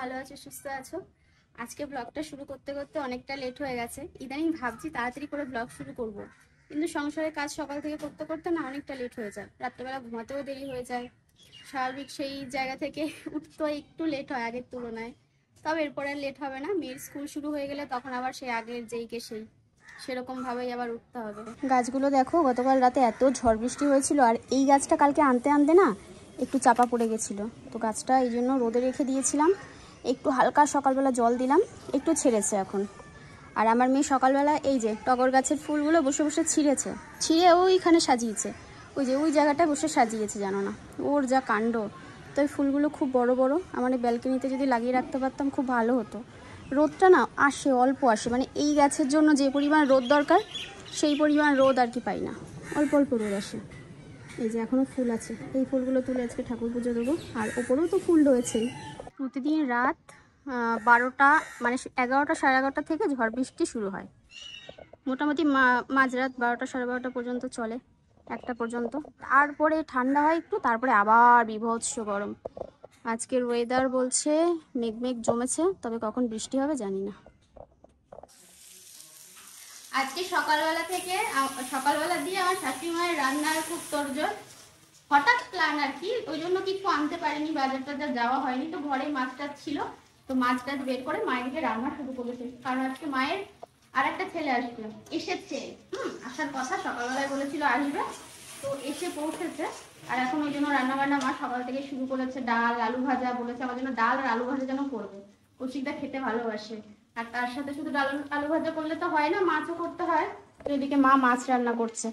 ভালো আছো, সুস্থ আছো। আজকে ব্লগটা শুরু করতে করতে অনেকটা লেট হয়ে গেছে। ইদানিং ভাবছি তাড়াতাড়ি করে ব্লগ শুরু করব, কিন্তু সংসারের কাজ সকাল থেকে করতে করতে না অনেকটা লেট হয়ে যায়। রাত্রেবেলা ঘুমাতেও দেরি হয়ে যায়। স্বাভাবিক সেই জায়গা থেকে উঠতে একটু লেট হয় আগের তুলনায়। তবে এরপরে লেট হবে না, মেয়ের স্কুল শুরু হয়ে গেলে তখন আবার সেই আগের যেইকে সেই সেরকম ভাবেই আবার উঠতে হবে। গাছগুলো দেখো, গতকাল রাতে এত ঝড় বৃষ্টি হয়েছিল, আর এই গাছটা কালকে আনতে আনতে না একটু চাপা পড়ে গেছিলো। তো গাছটা এই জন্য রোদে রেখে দিয়েছিলাম, একটু হালকা সকালবেলা জল দিলাম, একটু ছেড়েছে এখন। আর আমার মেয়ে সকালবেলা এই যে টগর গাছের ফুলগুলো বসে বসে ছিঁড়ে ওইখানে সাজিয়েছে, ওই যে ওই জায়গাটায় বসে সাজিয়েছে, জানো না ওর যা কাণ্ড। তো এই ফুলগুলো খুব বড় বড়, আমার ব্যালকনিতে যদি লাগিয়ে রাখতে পারতাম খুব ভালো হতো। রোদটা না আসে, অল্প আসে, মানে এই গাছের জন্য যে পরিমাণ রোদ দরকার সেই পরিমাণ রোদ আর কি পাই না, অল্প অল্প রোদ আসে। এই যে এখনও ফুল আছে, এই ফুলগুলো তুলে আজকে ঠাকুর পুজো দেবো। আর ওপরেও তো ফুল রয়েছেই। প্রতিদিন রাত 12টা মানে 11টা সাড়ে 11টা থেকে ঝড় বৃষ্টি শুরু হয়, মোটামুটি মাঝরাত 12টা সাড়ে 12টা পর্যন্ত চলে, 1টা পর্যন্ত। তারপরে ঠান্ডা হয় একটু, তারপরে আবার বীভৎস গরম। আজকের ওয়েদার বলছে মেঘ জমেছে, তবে কখন বৃষ্টি হবে জানি না। আজকে সকালবেলা দিয়ে আমার শাশুড়ি মায়ের রান্নার খুব তোড়জোড়। হঠাৎ প্ল্যান আর কি, ওই জন্য কিছু আনতে পারিনি, বাজার টাজার যাওয়া হয়নি। তো ঘরে মাছ টাছ ছিল, তো মাছ টাছ বের করে মায়েরকে রান্না শুরু করেছে। কারণ আজকে মায়ের আর একটা ছেলে এসেছে, আসার কথা, সকালবেলায় বলেছিল আসবে, তো এসে পৌঁছেছে। আর এখন ওই জন্য রান্না বান্না মা সকাল থেকে শুরু করেছে। ডাল আলু ভাজা বলেছে, আমার জন্য ডাল আর আলু ভাজা যেন করবে, কৌশিকদা খেতে ভালোবাসে। আর তার সাথে শুধু ডাল আলু ভাজা করলে তো হয় না, মাছও করতে হয়। তো এদিকে মা মাছ রান্না করছে।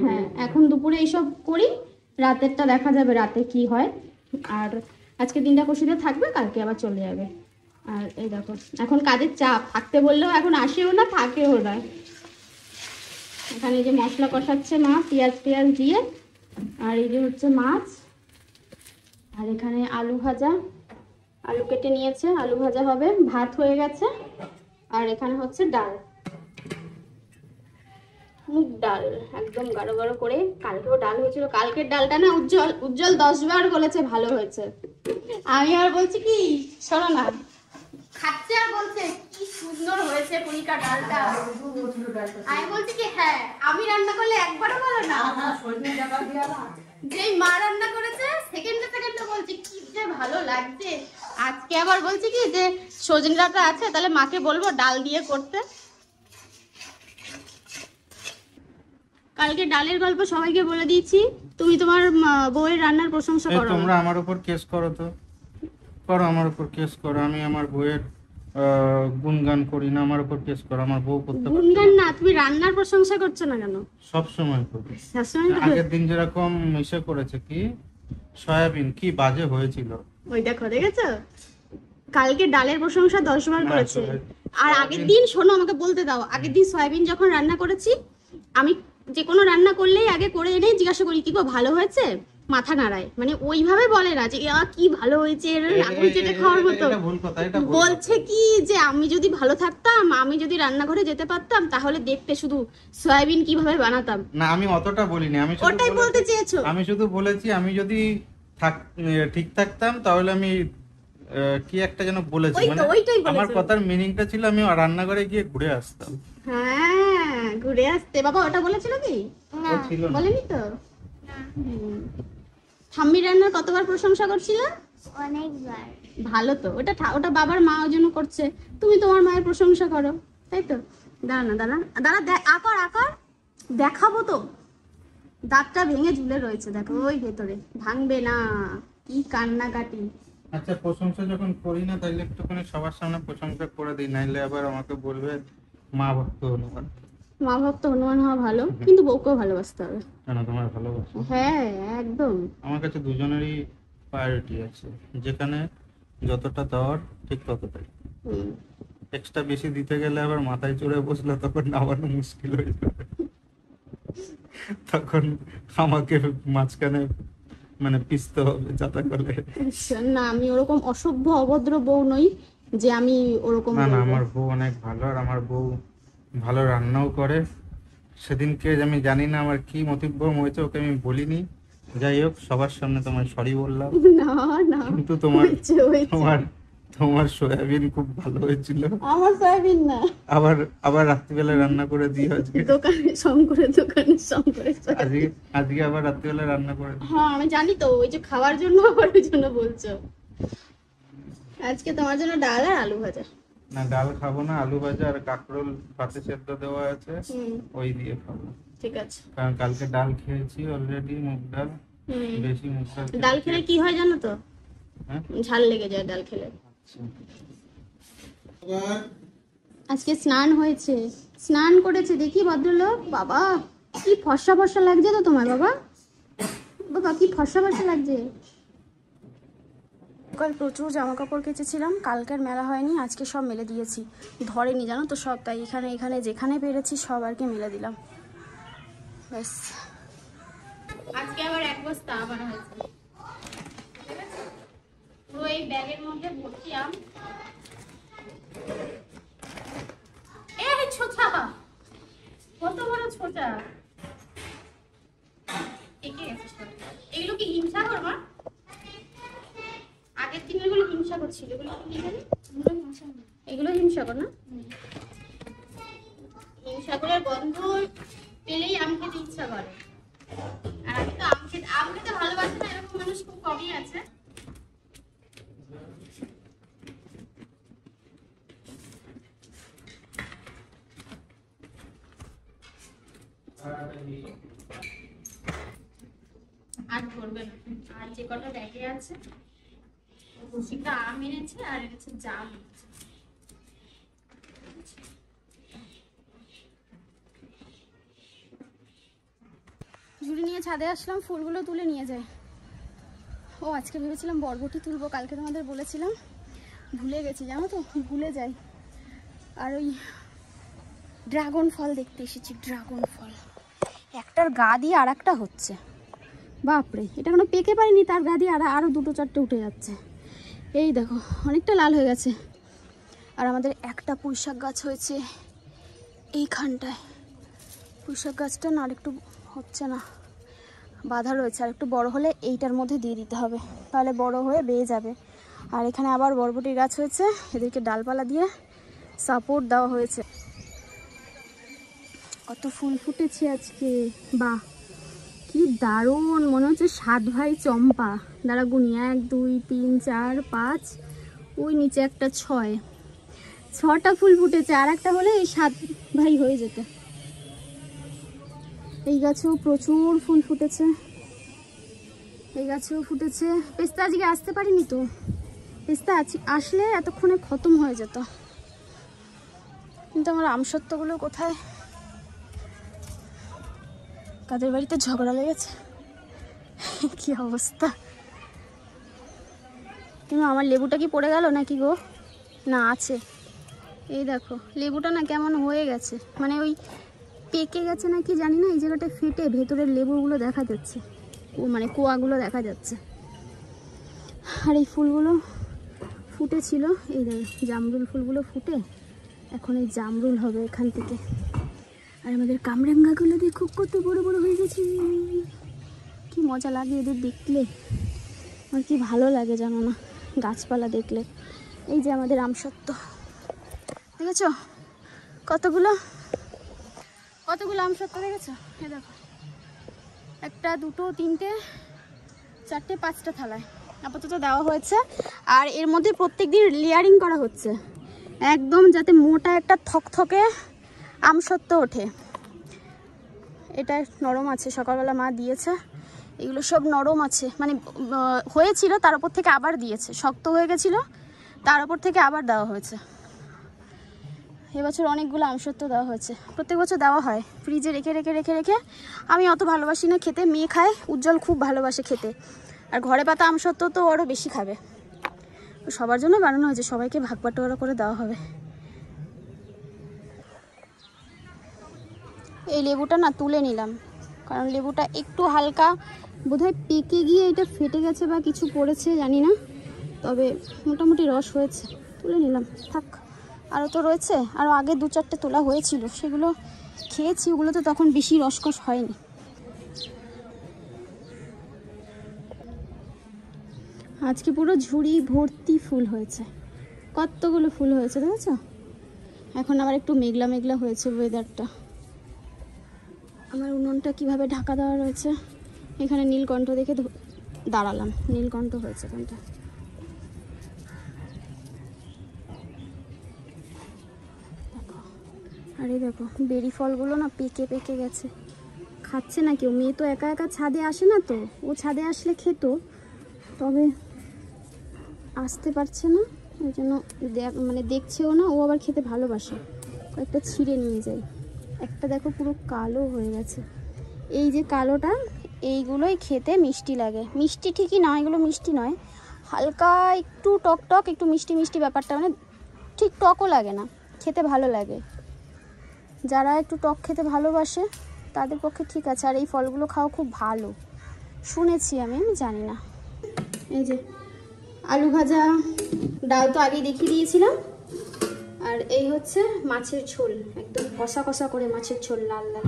হ্যাঁ, এখন দুপুরে এইসব করি, রাতেরটা দেখা যাবে রাতে কি হয়। আর আজকে দিনটা কষিতে থাকবে, কালকে আবার চলে যাবে। আর এই দেখো এখন কাজের চাপ, থাকতে বললেও এখন আসেও না, থাকেও না। এখানে যে মশলা কষাচ্ছে মা, পেঁয়াজ দিয়ে। আর এই যে হচ্ছে মাছ, আর এখানে আলু ভাজা, আলু কেটে নিয়েছে, আলু ভাজা হবে। ভাত হয়ে গেছে, আর এখানে হচ্ছে ডাল, মুগ ডাল, একদম গাঢ় গাঢ় করে। কালকেও ডাল হয়েছিল, কালকের ডালটা না উজ্জ্বল 10 বার বলেছে ভালো হয়েছে। আমি আর বলছি কি, শোনো না, খাচ্ছে আর বলছে কি সুন্দর হয়েছে পরিকা ডালটা। আমি বলছি কি হ্যাঁ, আমি রান্না করলে একবারও বলো না, যেই মা রান্না করেছে সেকেন্ডে বলছি কি যে ভালো লাগছে। আজকে আবার বলছি কি যে সজনে ডাঁটা আছে, তাহলে মাকে বলবো ডাল দিয়ে করতে। কালকে ডালের গল্প সবাইকে বলে দিয়েছি, তুমি তোমার বউয়ের রান্নার প্রশংসা করো। তোমরা আমার উপর কেস করো, তো করো, আমার উপর কেস করো। আমি আমার বউয়ের গুণগান করি না, আমার উপর কেস করো। আমার বউ করতে পারে গুণগান না, তুমি রান্নার প্রশংসা করছো না কেন? সব সময় করি। আগের দিন যেরকম মিশে করেছে কি সয়াবিন, কি বাজে হয়েছিল। ওই দেখো, দেখেছো, কালকে ডালের প্রশংসা 10 বার করেছে। আর আগের দিন, শোনো আমাকে বলতে দাও, আগের দিন সয়াবিন যখন রান্না করেছি, আমি যে কোনো রান্না করলেই আগে করে এনে জিজ্ঞাসা করি কি গো ভালো হয়েছে, মাথা নাড়ায়, মানে ওইভাবে বলে না যে কি ভালো হয়েছে আঙুল চেটে খাওয়ার মতো। বলছে কি যে আমি যদি ভালো থাকতাম, আমি যদি রান্নাঘরে যেতে পারতাম, তাহলে দেখতে শুধু সয়াবিন কিভাবে বানাতাম। না, আমি অতটা বলিনি, আমি ওটাই বলতে চেয়েছো। আমি শুধু বলেছি আমি যদি ঠিক থাকতাম তাহলে আমি কি একটা যেন বলেছি, মানে আমার কথার মিনিংটা ছিল আমি রান্নাঘরে গিয়ে ঘুরে আসতাম। হ্যাঁ, ঘুরে আসতে। বাবা ওটা বলেছিল কি? না, বলেনি তো। ঠাম্মি রান্নার কতবার প্রশংসা করছিল? অনেকবার। ভালো তো, ওটা বাবার মা ওই জন্য করছে, তুমি তোমার মায়ের প্রশংসা করো, তাই তো। দাঁড়া আকার দেখাবো তো। দাঁতটা ভেঙে ঝুলে রয়েছে দেখো ওই ভেতরে, ভাঙবে না। কি কান্নাকাটি। আচ্ছা, প্রশংসা যখন করি না তাহলে একটুখানি সবার সামনে প্রশংসা করে দিই, নাইলে আবার আমাকে বলবে মা ভক্ত হনুমান। মা ভক্ত হনুমান হওয়া ভালো, কিন্তু বউকেও ভালোবাসতে হবে। কেন, তোমার ভালোবাসা? হ্যাঁ একদম। আমার কাছে দুজনেরই প্রায়োরিটি আছে, যেখানে যতটা দেওয়ার ঠিক ততটাই। এক্সট্রা বেশি দিতে গেলে আবার মাথায় চড়ে বসলে তখন নামানো মুশকিল হয়ে যাবে। তখন আমাকে মাঝখানে মানে পিছতে হবে যাতা করে। না, আমি ওরকম অসভ্য অভদ্র বউ নই যে আমি ওরকম। না না, আমার বউ অনেক ভালো, আর আমার বউ ভালো রান্নাও করে। সেদিনকে আমি জানি না আমার কি মতিভ্রম হয়েছে, ওকে আমি বলিনি, যাই হোক, সবার সামনে তোমায় সরি বললাম, না না, কিন্তু তোমার হয়েছে, হয়েছে। তোমার তোমার সয়াবিন খুব ভালো হয়েছিল। আমার সয়াবিন না, আবার আবার রাত্রিবেলা রান্না করে দিও আজকে। দোকানে শঙ্করের সয়াবিন। আজকে আজকে আবার রাত্রিবেলা রান্না করে দিও। হ্যাঁ আমি জানি তো, ওই যে খাওয়ার জন্য আবার ওই জন্য বলছো। আজকে তোমার জন্য ডাল আর আলু ভাজা। না, ডাল খাবো না, আলু ভাজা আর কাঁকরোল পাতে সেদ্ধ দেওয়া আছে, ওই দিয়ে খাবো। ঠিক আছে। কারণ কালকে ডাল খেয়েছি অলরেডি, মুগ ডাল, বেশি মুগ ডাল ডাল খেলে কি হয় জানো তো? হ্যাঁ, ঝাল লেগে যায় ডাল খেলে। আচ্ছা। আজকে স্নান হয়েছে, স্নান করেছে, দেখি ভদ্রলোক। বাবা কি ফর্সা ফর্সা লাগছে তো তোমার, বাবা বাবা কি ফর্সা ফর্সা লাগছে। কাল প্রচুর জামা কাপড় কেচেছিলাম, কালকের মেলা হয়নি, আজকে সব মেলে দিয়েছি। ধরেনি জানো তো সব, তাই এখানে এখানে যেখানে পেরেছি সব আর কি মেলে দিলাম। ব্যাস, আজকে আবার এক বস্তা আবার হয়েছে। পুরো এই ব্যাগের মধ্যে ভর্তি আম। এই ছোটা, কত বড় ছোটা, এগুলো কি হিমসাগর মা? আগের দিন এগুলো হিমসাগর ছিল, এগুলো হিমসাগর না? হিমসাগরের গন্ধ পেলেই আম খেতে ইচ্ছা করে। আর আমি তো আম খেতে ভালোবাসি না এরকম মানুষ খুব কমই আছে। আর ধরবে না, আর যে কটা ব্যাগে আছে, রসিকটা আম এনেছে আর এনেছে জাম। ঝুড়ি নিয়ে ছাদে আসলাম, ফুলগুলো তুলে নিয়ে যায়। ও আজকে ভেবেছিলাম বরবটি তুলবো, কালকে তোমাদের বলেছিলাম, ভুলে গেছি জানো তো, ভুলে যাই। আর ওই ড্রাগন ফল দেখতে এসেছি, ড্রাগন ফল একটার গা দিয়ে আর একটা হচ্ছে। বাপরে, এটা কোনো পেকে পারেনি, তার গা দিয়ে আরও দুটো চারটে উঠে যাচ্ছে। এই দেখো অনেকটা লাল হয়ে গেছে। আর আমাদের একটা পুঁইশাক গাছ হয়েছে এইখানটায়, পুঁইশাক গাছটা না আর একটু হচ্ছে না, বাঁধা রয়েছে, আর একটু বড় হলে এইটার মধ্যে দিয়ে দিতে হবে, তাহলে বড় হয়ে বেয়ে যাবে। আর এখানে আবার বরবটির গাছ হয়েছে, এদেরকে ডালপালা দিয়ে সাপোর্ট দেওয়া হয়েছে। কত ফুল ফুটেছে আজকে, বাহ কি দারুণ, মনে হচ্ছে 7 ভাই চম্পা। দাঁড়া গুনি, 1 2 3 4 5, ওই নিচে একটা 6টা ফুল ফুটেছে, আর একটা হলে এই 7 ভাই হয়ে যেত। এই গাছেও প্রচুর ফুল ফুটেছে, এই গাছেও ফুটেছে। পেস্তা আজকে আসতে পারিনি তো, পেস্তা আসলে এতক্ষণে খতম হয়ে যেত। কিন্তু আমার আমসত্ত্বগুলো কোথায়? কাদের বাড়িতে ঝগড়া লেগেছে, কি অবস্থা। কিন্তু আমার লেবুটা কি পড়ে গেল নাকি গো? না আছে, এই দেখো লেবুটা না কেমন হয়ে গেছে, মানে ওই পেকে গেছে নাকি জানি না, এই জায়গাটা ফেটে ভেতরের লেবুগুলো দেখা যাচ্ছে, মানে কোয়াগুলো দেখা যাচ্ছে। আর এই ফুলগুলো ফুটেছিল, এই দেখো জামরুল ফুলগুলো ফুটে এখন এই জামরুল হবে এখান থেকে। আর আমাদের কামরাঙ্গাগুলো দেখো কত বড় বড় হয়ে গেছে, কি মজা লাগে এদের দেখলে, আমার কি ভালো লাগে জানো না গাছপালা দেখলে। এই যে আমাদের আমসত্ত্ব দেখেছো, কতগুলো আমসত্ত্ব দেখেছো, এই দেখো 1 2 3 4 5টা থালায় আপাতত দেওয়া হয়েছে। আর এর মধ্যে প্রত্যেকদিন লেয়ারিং করা হচ্ছে, একদম যাতে মোটা একটা থকথকে আমসত্ত্ব ওঠে। এটা নরম আছে, সকালবেলা মা দিয়েছে, এগুলো সব নরম আছে, মানে হয়েছিল তার উপর থেকে আবার দিয়েছে, শক্ত হয়ে গেছিলো তার উপর থেকে আবার দেওয়া হয়েছে। এবছর অনেকগুলো আমসত্ত্ব দেওয়া হয়েছে, প্রত্যেক বছর দেওয়া হয়, ফ্রিজে রেখে রেখে রেখে রেখে। আমি অত ভালোবাসি না খেতে, মেয়ে খায়, উজ্জ্বল খুব ভালোবাসে খেতে, আর ঘরে পাতা আমসত্ত্ব তো আরও বেশি খাবে। সবার জন্য বানানো হয়েছে, সবাইকে ভাগ বাটোয়ারা করে দেওয়া হবে। এই লেবুটা না তুলে নিলাম, কারণ লেবুটা একটু হালকা বোধহয় পেকে গিয়ে এটা ফেটে গেছে বা কিছু পড়েছে জানি না, তবে মোটামুটি রস হয়েছে, তুলে নিলাম থাক। আরও তো রয়েছে, আরও আগে 2 4টে তোলা হয়েছিল, সেগুলো খেয়েছি, ওগুলো তো তখন বেশি রসকস হয়নি। আজকে পুরো ঝুড়ি ভর্তি ফুল হয়েছে, কতগুলো ফুল হয়েছে দেখেছো। এখন আবার একটু মেঘলা মেঘলা হয়েছে ওয়েদারটা। আমার উনুনটা কিভাবে ঢাকা দেওয়া রয়েছে, এখানে নীলকণ্ঠ দেখে দাঁড়ালাম, নীলকণ্ঠ হয়েছে এখানটা। দেখো, আরে দেখো বেরি ফলগুলো না পেকে পেকে গেছে, খাচ্ছে না কেউ। মেয়ে তো একা একা ছাদে আসে না, তো ও ছাদে আসলে খেত, তবে আসতে পারছে না, ওই জন্য মানে দেখছেও না। ও আবার খেতে ভালোবাসে, কয়েকটা ছিঁড়ে নিয়ে যায়। একটা দেখো পুরো কালো হয়ে গেছে, এই যে কালোটা, এইগুলোই খেতে মিষ্টি লাগে। মিষ্টি ঠিকই না, এগুলো মিষ্টি নয়, হালকা একটু টক টক, একটু মিষ্টি মিষ্টি ব্যাপারটা, মানে ঠিক টকও লাগে না, খেতে ভালো লাগে। যারা একটু টক খেতে ভালোবাসে তাদের পক্ষে ঠিক আছে। আর এই ফলগুলো খাওয়া খুব ভালো শুনেছি আমি জানি না। এই যে আলু ভাজা, ডাল তো আগেই দেখিয়ে দিয়েছিলাম। আর এই হচ্ছে মাছের ঝোল, একদম কষা কষা করে মাছের ঝোল, লাল লাল।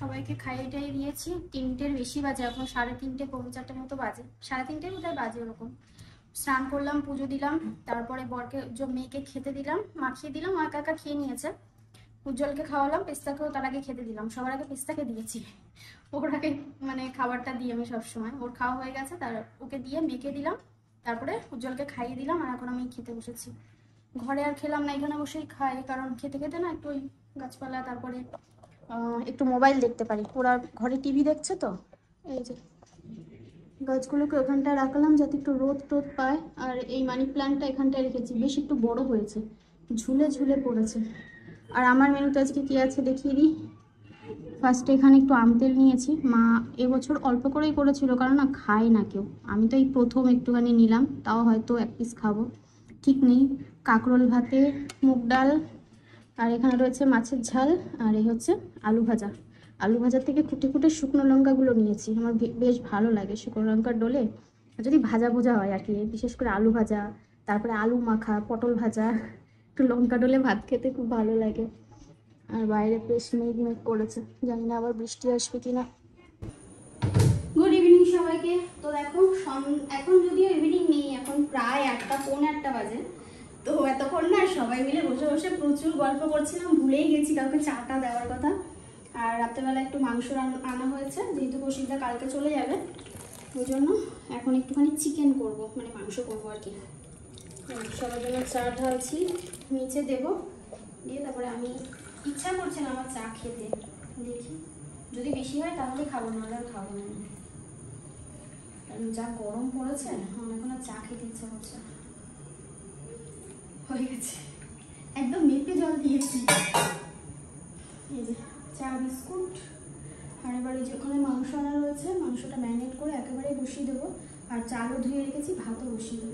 সবাইকে খাইয়ে টাইয়ে দিয়েছি, 3টের বেশি বাজে, এখন 3:30 পৌনে 4টের মতো বাজে, 3:30 বোধহয় বাজে ওরকম। স্নান করলাম, পুজো দিলাম, তারপরে বরকে মেয়েকে খেতে দিলাম, মাখিয়ে দিলাম, ও একা একা খেয়ে নিয়েছে। উজ্জ্বলকে খাওয়ালাম, পেস্তাকেও তার আগে খেতে দিলাম, সবার আগে পেস্তাকে দিয়েছি, ওর আগে মানে খাবারটা দিই আমি সবসময়। ওর খাওয়া হয়ে গেছে, তার ওকে দিয়ে মেয়েকে দিলাম, তারপরে উজ্জ্বলকে খাইয়ে দিলাম, আর এখন আমি খেতে বসেছি। ঘরে আর খেলাম না, এখানে বসেই খাই, কারণ খেতে খেতে না একটু ওই গাছপালা, তারপরে একটু মোবাইল দেখতে পারি। ওরা ঘরে টিভি দেখছে তো, এই যে গাছগুলোকে ওখানটায় রাখলাম যাতে একটু রোদ টোদ পায়। আর এই মানি প্ল্যান্টটা এখানটায় রেখেছি, বেশ একটু বড় হয়েছে, ঝুলে ঝুলে পড়েছে। আর আমার মেনুতে আজকে কী আছে দেখিয়ে দিই। ফার্স্টে এখানে একটু আম তেল নিয়েছি, মা এবছর অল্প করেই করেছিল, কারণ না খায় না কেউ। আমি তো এই প্রথম একটুখানি নিলাম, তাও হয়তো 1 পিস খাবো, ঠিক নেই। কাঁকরোল ভাতে, মুগ ডাল, আর এখানে রয়েছে মাছের ঝাল, আর এই হচ্ছে আলু ভাজা। আলু ভাজার থেকে কুটে কুটে শুকনো লঙ্কাগুলো নিয়েছি, আমার বেশ ভালো লাগে শুকনো লঙ্কার ডলে, যদি ভাজা ভুজা হয় আর কি, বিশেষ করে আলু ভাজা, তারপরে আলু মাখা, পটল ভাজা, একটু লঙ্কা ডলে ভাত খেতে খুব ভালো লাগে। আর বাইরে বেশ মেঘ মেঘ করেছে, জানি না আবার বৃষ্টি আসবে কিনা। গুড ইভিনিং সবাইকে। তো দেখো এখন যদিও ইভিনিং নেই, এখন প্রায় 8টা পৌনে 8টা বাজে। তো এতক্ষণ না সবাই মিলে বসে বসে প্রচুর গল্প করছিলাম, ভুলেই গেছি কাউকে চাটা দেওয়ার কথা। আর রাত্রেবেলা একটু মাংস আনা হয়েছে, যেহেতু কৌশিকদা কালকে চলে যাবে, ওই জন্য এখন একটুখানি চিকেন করব, মানে মাংস করবো আর কি। সবার জন্য চা ঢালছি, নিচে দেবো, দিয়ে তারপরে আমি ইচ্ছা করছে না আমার চা খেতে, দেখি যদি বেশি হয় তাহলে খাবো, না হলে আর খাবো না, কারণ যা গরম পড়েছে আমার এখন আর চা খেতে ইচ্ছা করছে। হয়ে গেছে, একদম মেপে জল দিয়েছি। এই যে চা, বিস্কুট, আর এবারে যেখানে মাংস আনা রয়েছে, মাংসটা ম্যারিনেট করে একেবারে বসিয়ে দেবো। আর চালও ধুয়ে রেখেছি, ভাতও বসিয়ে দেবো।